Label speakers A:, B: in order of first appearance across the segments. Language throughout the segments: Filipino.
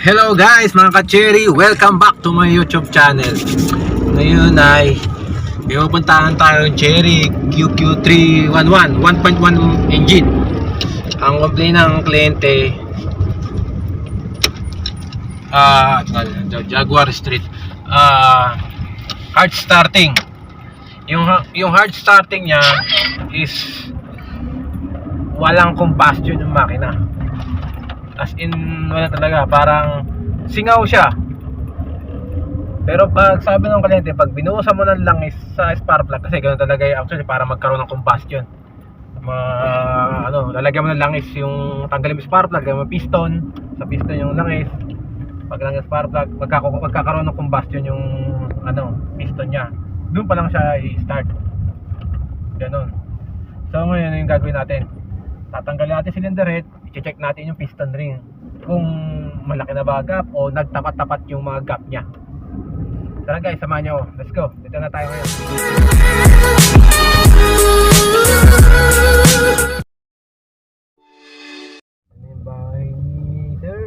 A: Hello guys mga ka-cherry, welcome back to my YouTube channel. Ngayon ay pupuntahan tayo ng Cherry QQ311 1.1 engine. Ang complaint ng kliyente Jaguar Street, hard starting. Yung hard starting niya is walang combustion yung makina. As in, wala talaga, parang singaw siya. Pero pag sabi ng kliyente, pag binuhusan mo ng langis sa spark plug, kasi ganoon talaga actually para magkaroon ng combustion. Lalagyan mo ng langis, yung tanggalin mo spark plug, lagyan mo piston, sa piston yung langis. Pag langis spark plug, magkakaroon ng combustion yung piston niya. Doon pa lang siya i-start. Ganon. So ngayon yung gagawin natin. Tatanggalin natin cylinder head, i-check natin yung piston ring kung malaki na ba gap o nagtapat-tapat yung mga gap niya. Tara guys, samahan nyo. Let's go. Dito na tayo ngayon. Ano yung bahay ni sir?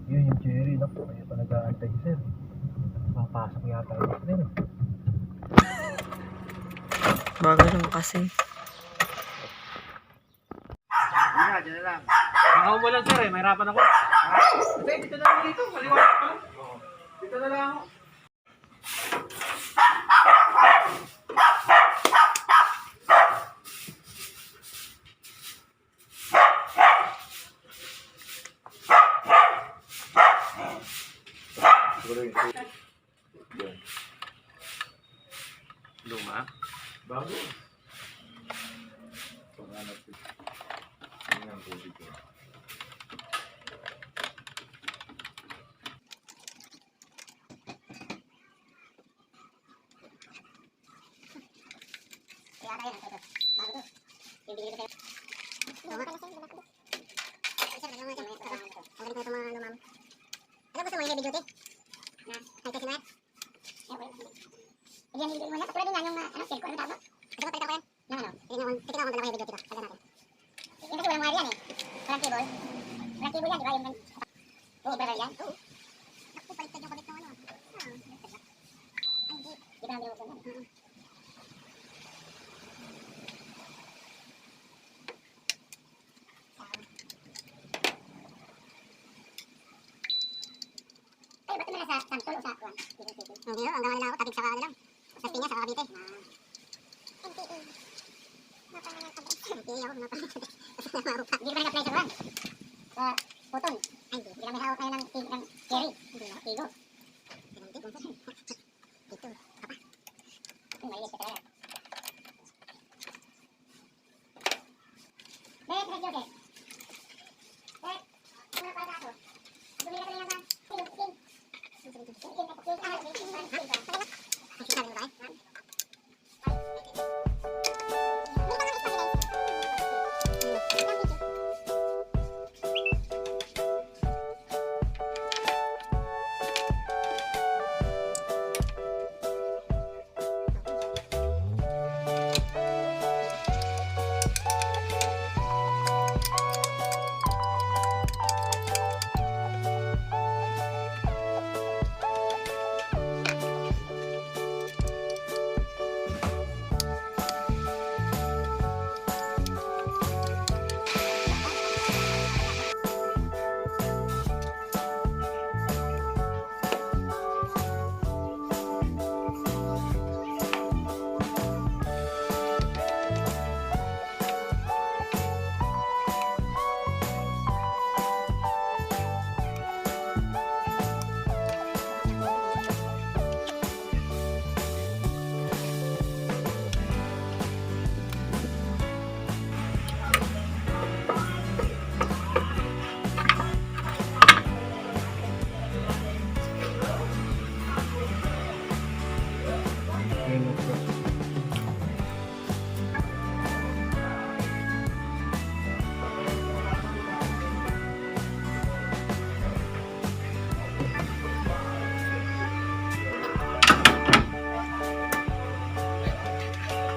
A: Yun yung Cherry. Naku, kaya pa nag-aantay sir. Mapasok yata yung sir.
B: Bago lang kasi.
A: Diyan na lang. Makaw mo lang sir eh, mahirapan ako. Kasi dito na lang dito, maliwanag pa lang. Dito na lang ako. Luma? Bago.
C: Hindi, ang gawin nila ako, tabig sa ano lang. Sa pinya, sa Cavite. NPA. Mapangalan ka ba? NPA ako, mapangalan ka ba? Hindi ba na-apply sa buwan? Sa Puton. Ay, hindi. Hindi kami hawak kayo ng Cherry. Hindi na, Tigo. Dito, papa. Malinis ka talaga. Bet, red joke. Bet, ano pa ako? Bumili ka rin naman.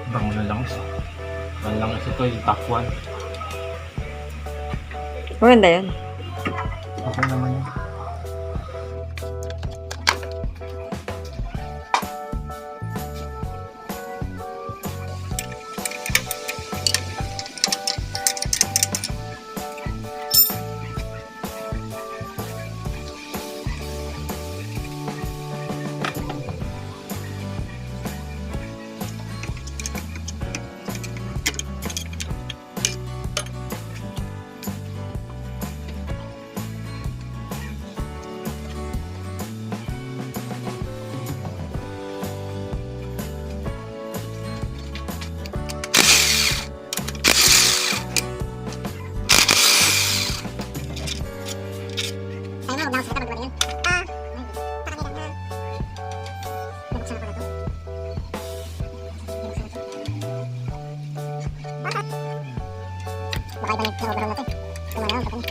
A: Bango na langis. Ang langis ito yung top 1.
B: Maganda yan.
A: Okay naman yun.
C: Tayo mo, huwag na ako salita, magdabali yan. Pakanila na. Nabuksan ako na to. Nabuksan na to. Baka iba na overall natin. Tumanaw, kapag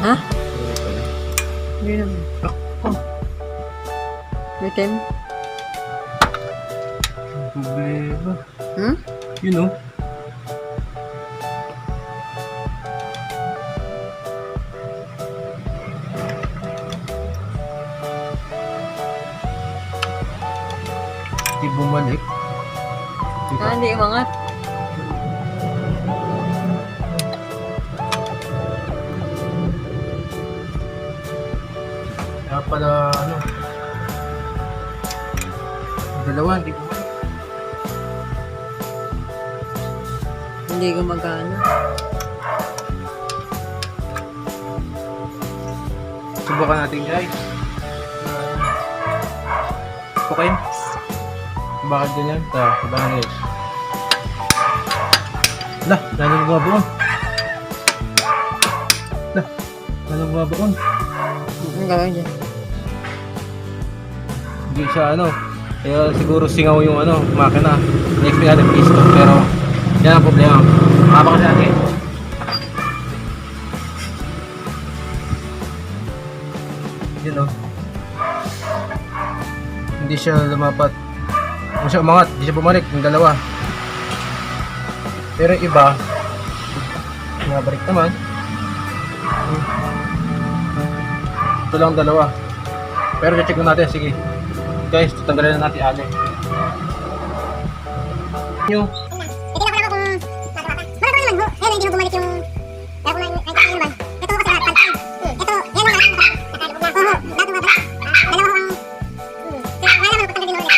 B: Ha? Hindi naman. Oh. Bitin?
A: Problema.
B: Hmm?
A: You know. Di bumalik.
B: Ah, hindi umangat.
A: Kaya pala, ano, dalawa, hindi bumalik.
B: Hindi gumagana.
A: Subukan natin guys. Kukain. Bakit ganyan? Bakit? Lah, lalong bumabaon. Lah, lalong bumabaon.
B: Ang gawin dyan.
A: Hindi siya kaya siguro singaw yung makina. Next natin piston, pero yan ang problema. Haba kasi natin. Yun hindi siya lumapat. Hindi siya umangat, hindi siya bumalik yung dalawa. Pero yung iba, nabalik naman. Ito lang dalawa. Pero check natin, sige. Guys, tatanggalin na natin ali. Yung
C: Titignan ko lang kung nagawa pa. Marami naman ho. Ayun, hindi mo bumalik yung... Kaya kung ay ba? Ito kasi lahat pansin. Ito, yan lang lahat. Oo, lahat bumabalik. Dalawa ho ang... Kaya wala naman patanggalin ulit.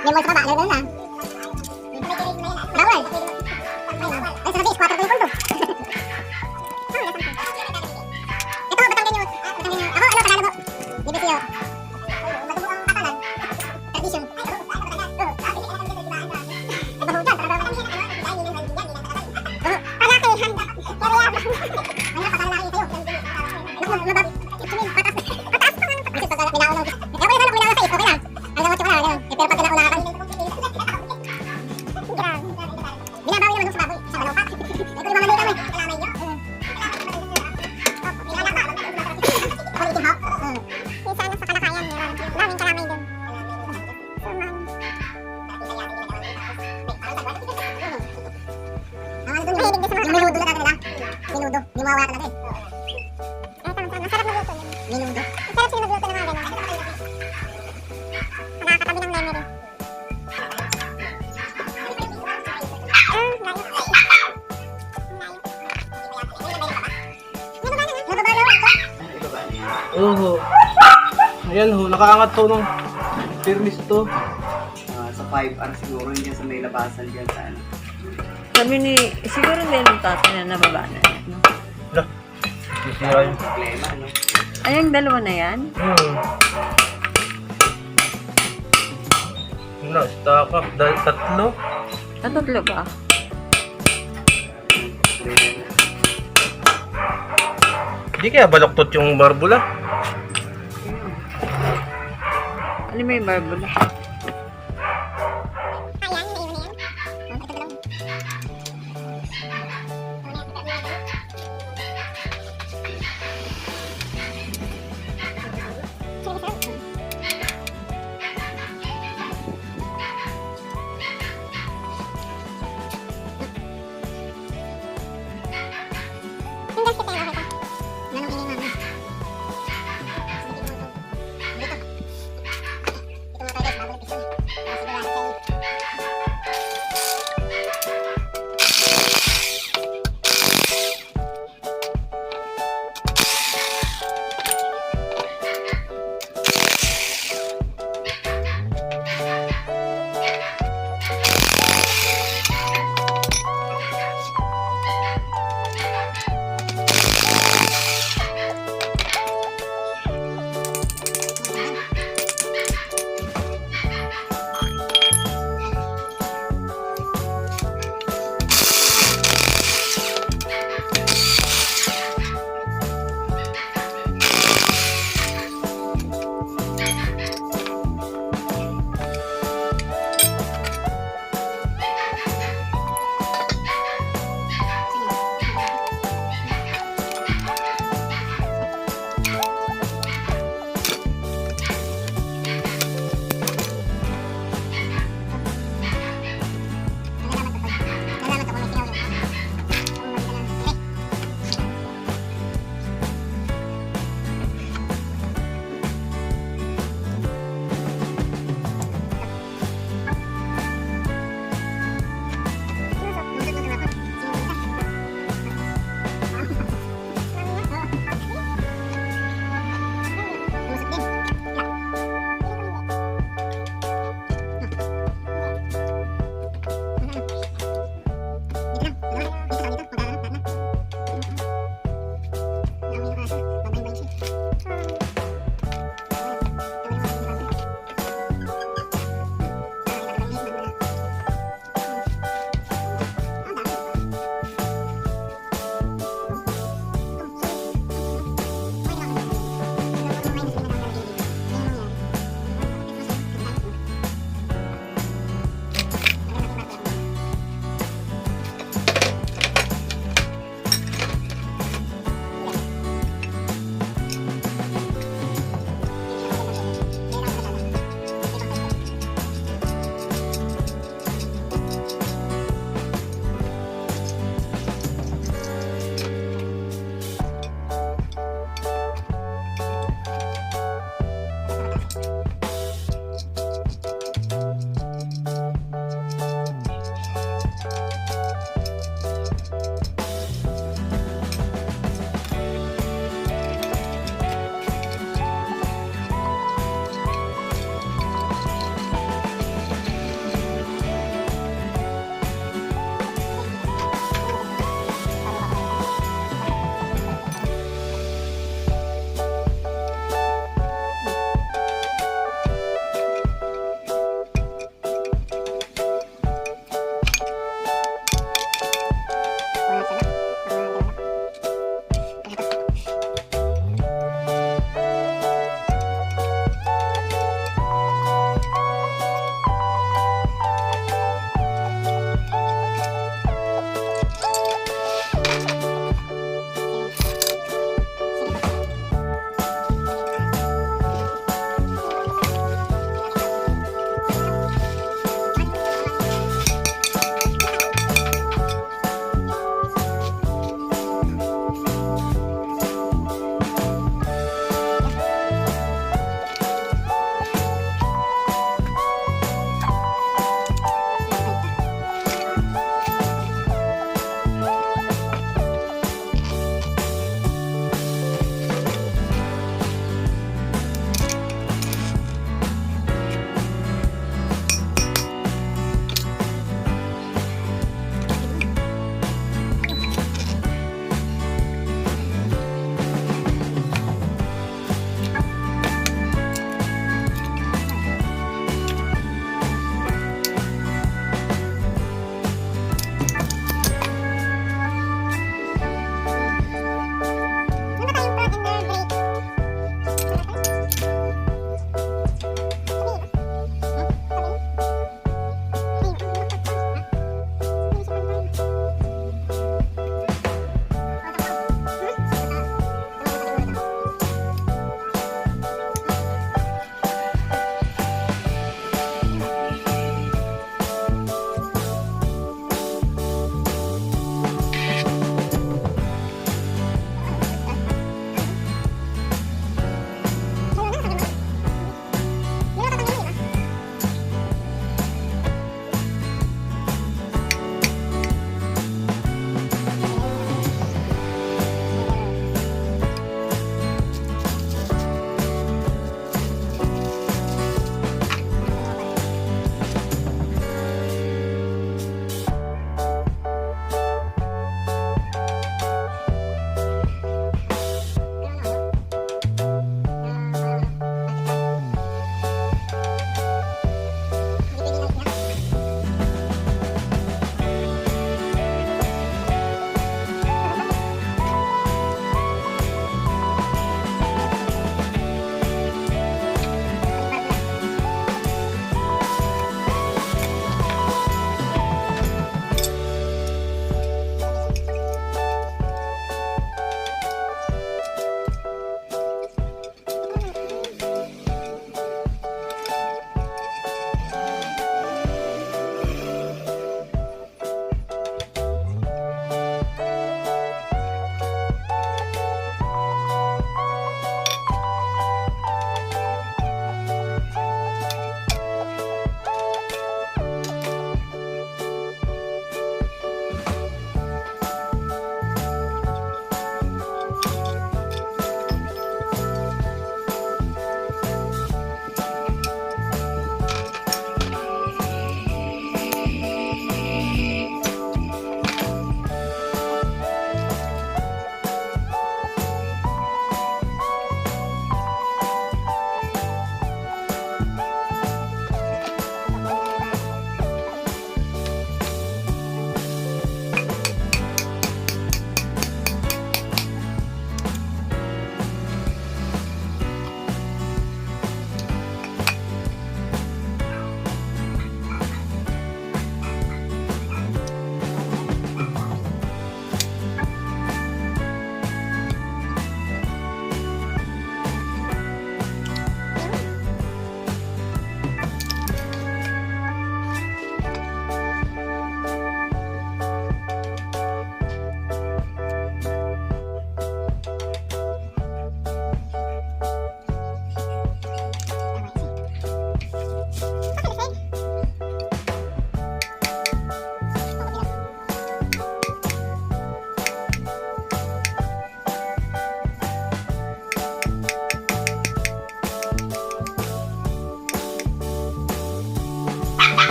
C: Lemon sa baba, lemon na. Bawal. Ay, sa 4 ko yung punto. Ito, batanggan nyo. Ako, Tagalog po. Dibisyo. Matubo ang katalan. Tradition. Minudo na talaga. Minudo. Limawa talaga eh. Masarap magluto yun. Minudo. Masarap sila magluto ng mga gano'n. Nakakatabi ng memory.
A: Oo. Ayan ho, nakaangat to nung firmis to.
D: Sa 5R siguro yun sa may labasan dyan sa ano.
B: Sabi ni, siguro hindi yung tatay na nababa na yan. No?
A: Lah, sisira yun.
D: Problema, no?
B: Ay, ang dalawa na yan?
A: Stock up dahil tatlo.
B: Tatlo ba?
A: Hindi kaya baloktot yung barbula.
B: Ano may barbula?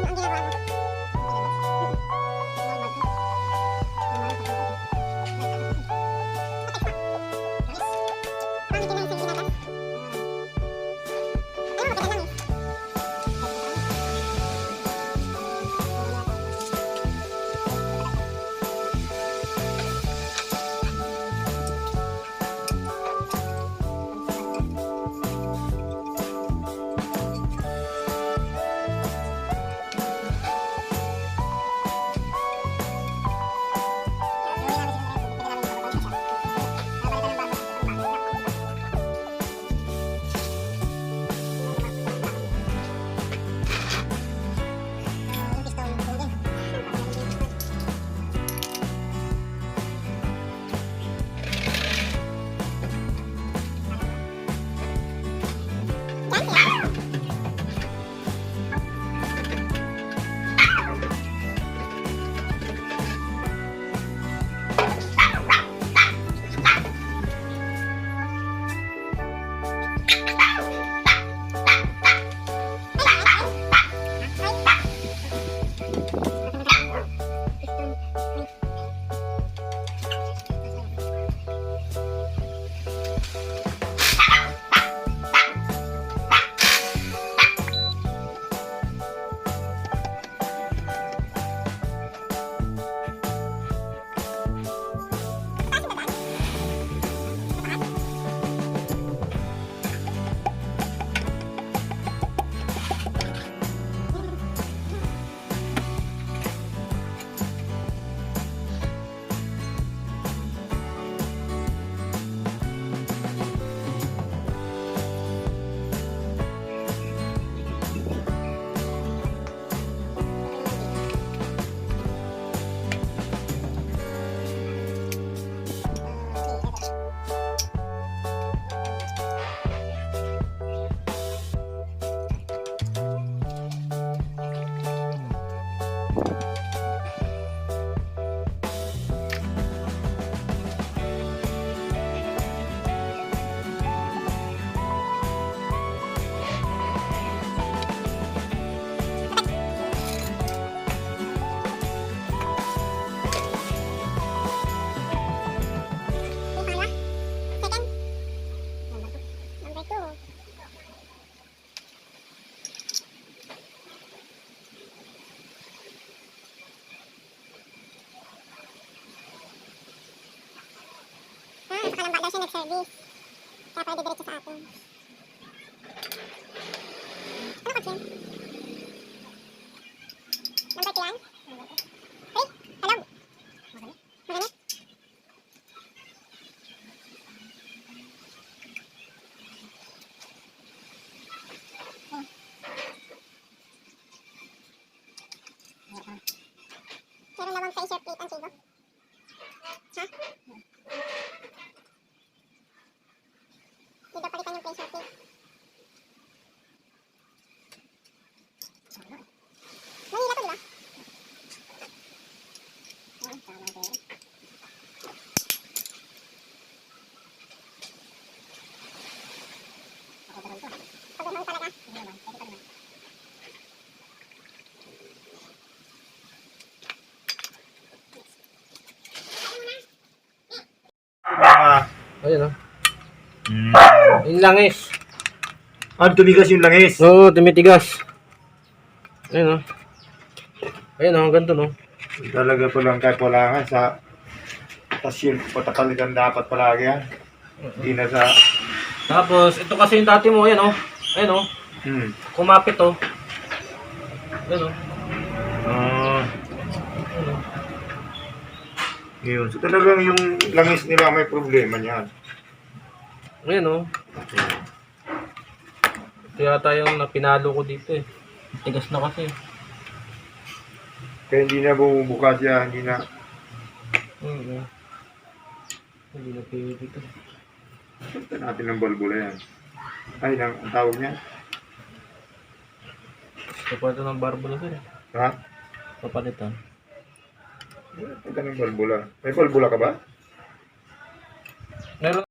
C: ang ginagawa mo. Nakalamba daw siya nag-service. Kaya pwede diretso sa atin. Ano kasi yun? Number 2 yan? Hey, hello? Magalit? Meron na bang pressure plate ang sigo? Ha? Dito palitan yung pressure plate. Mahila to, di ba? Oo, tama din. Pag ganun talaga.
A: Ayun, oh. Yung langis.
E: Tumigas yung langis.
A: Oo, tumitigas. Ayun, oh. Ayun, oh, ganito, no.
E: Talaga po lang kahit wala nga sa tasyon, patapalitan dapat palagi yan. Hindi na sa...
A: Tapos, ito kasi yung dati mo, ayan, oh. Ayun, oh. Kumapit, oh. Ayun, oh. Ayun, oh.
E: Yun. So talagang yung langis nila may problema niyan.
A: Ayun, oh. Ito yata yung napinalo ko dito, eh. Tigas na kasi.
E: Kaya hindi na bumubukas yan, hindi na...
A: Hindi na pwede dito.
E: Ito natin ng balbula yan. Ay, ang tawag niya.
A: Kapalitan ng barbula, sir.
E: Ha?
A: Kapalitan.
E: Ito ng balbula. May balbula ka ba?
A: Meron.